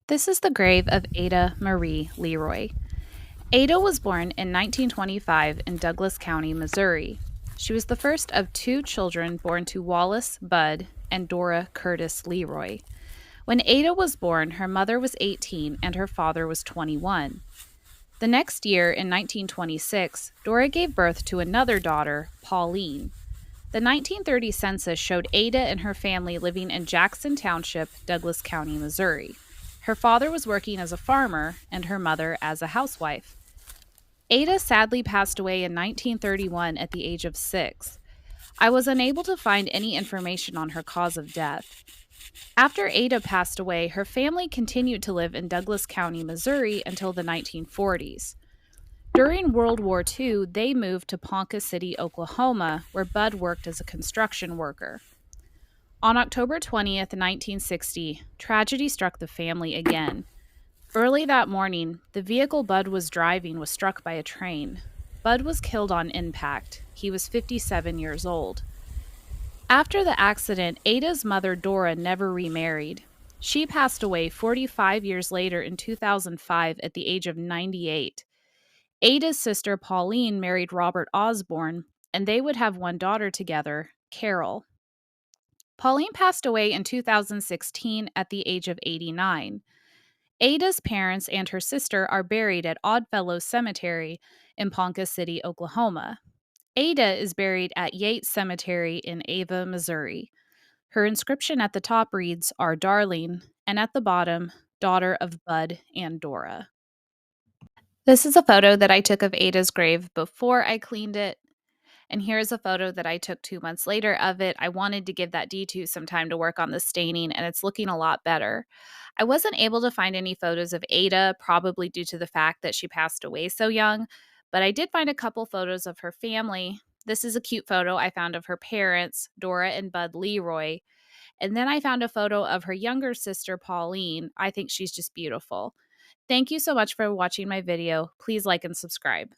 This is the grave of Ada Marie Leroy. Ada was born in 1925 in Douglas County, Missouri. She was the first of two children born to Wallace Budd and Dora Curtis Leroy. When Ada was born, her mother was 18 and her father was 21. The next year, in 1926, Dora gave birth to another daughter, Pauline. The 1930 census showed Ada and her family living in Jackson Township, Douglas County, Missouri. Her father was working as a farmer and her mother as a housewife. Ada sadly passed away in 1931 at the age of 6. I was unable to find any information on her cause of death. After Ada passed away, her family continued to live in Douglas County, Missouri until the 1940s. During World War II, they moved to Ponca City, Oklahoma, where Bud worked as a construction worker. On October 20th, 1960, tragedy struck the family again. Early that morning, the vehicle Bud was driving was struck by a train. Bud was killed on impact. He was 57 years old. After the accident, Ada's mother, Dora, never remarried. She passed away 45 years later in 2005 at the age of 98. Ada's sister, Pauline, married Robert Osborne, and they would have one daughter together, Carol. Pauline passed away in 2016 at the age of 89. Ada's parents and her sister are buried at Oddfellows Cemetery in Ponca City, Oklahoma. Ada is buried at Yates Cemetery in Ava, Missouri. Her inscription at the top reads, Our Darling, and at the bottom, Daughter of Bud and Dora. This is a photo that I took of Ada's grave before I cleaned it. And here's a photo that I took 2 months later of it. I wanted to give that D2 some time to work on the staining, and it's looking a lot better. I wasn't able to find any photos of Ada, probably due to the fact that she passed away so young, but I did find a couple photos of her family. This is a cute photo I found of her parents, Dora and Bud Leroy. And then I found a photo of her younger sister, Pauline. I think she's just beautiful. Thank you so much for watching my video. Please like and subscribe.